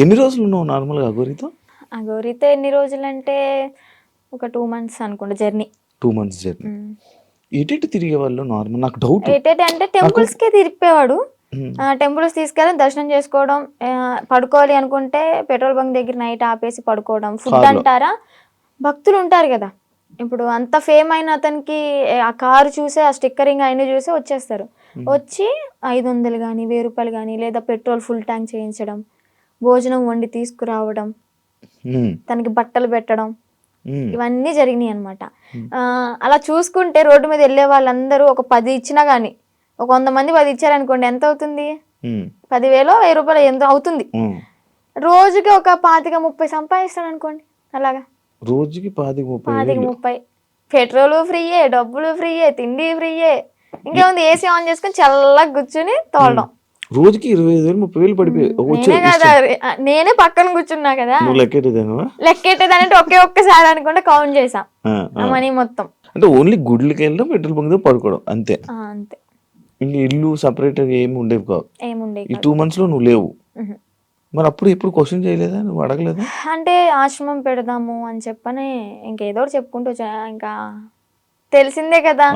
ఎన్ని రోజులు ఉన్నావు నార్మల్గా అఘోరితో? అఘోరితో ఎన్ని రోజులంటే ఒక 2 months అనుకుంటా జర్నీ. 2 months journey. ఎటు తిరిగే వాళ్ళు నార్మల్? నాకు డౌట్. ఎటంటే అంటే టెంపుల్స్కే తిరిగిపోయేవాడు. టెంపుల్స్ తీసుకెళ్ళి దర్శనం చేసుకోవడం, పడుకోవాలి అనుకుంటే పెట్రోల్ బంక్ దగ్గర నైట్ ఆపేసి పడుకోవడం. ఫుడ్ అంటారా, భక్తులు ఉంటారు కదా, ఇప్పుడు అంత ఫేమ్ అయిన అతనికి ఆ కారు చూసే, ఆ స్టిక్కరింగ్ అయిన చూసే వచ్చేస్తారు. వచ్చి 500 కానీ 1000 రూపాయలు కానీ, లేదా పెట్రోల్ ఫుల్ ట్యాంక్ చేయించడం, భోజనం వండి తీసుకురావడం, తనకి బట్టలు పెట్టడం, ఇవన్నీ జరిగినాయి అనమాట. అలా చూసుకుంటే రోడ్డు మీద వెళ్ళే వాళ్ళందరూ ఒక 10 ఇచ్చినా కానీ, ఒక 100 మంది 10 ఇచ్చారనుకోండి, ఎంత అవుతుంది? 10,000 1000 రూపాయలు ఎంత అవుతుంది. రోజుకి ఒక 25-30 సంపాదిస్తాడు అనుకోండి. అలాగా రోజుకి 25-30. పెట్రోల్ ఫ్రీయే, డబ్బులు ఫ్రీయే, తిండి ఫ్రీయే. ఇంకేముంది, ఏసీ ఆన్ చేసుకుని చల్లగా కూర్చుని తోలడం. రోజుకి 25,000-30,000 పడిపోయి నేనే కదా, నేనే పక్కన కూర్చున్నా కదా. లెక్కెట్టేదానంటే ఒక్కసారి అనుకుంటే కౌంట్ చేసా మనీ మొత్తం. అంటే ఓన్లీ గుడ్లకి వెళ్ళడం, పెట్రోల్ బంక్ పడుకోవడం అంతే. అంతే. ఇంకా ఇల్లు సపరేట్ ఏమి ఉండేవి కావు. ఏముండేవి. ఈ 2 months లో నువ్వు లేవు. మరి అప్పుడు ఎప్పుడు క్వశ్చన్ చేయలేదా, నువ్వు అడగలేదా? అంటే ఆశ్రమం పెడదాము అని చెప్పని ఇంకేదో చెప్పుకుంటూ ఇంకా తెలిసిందే కదా,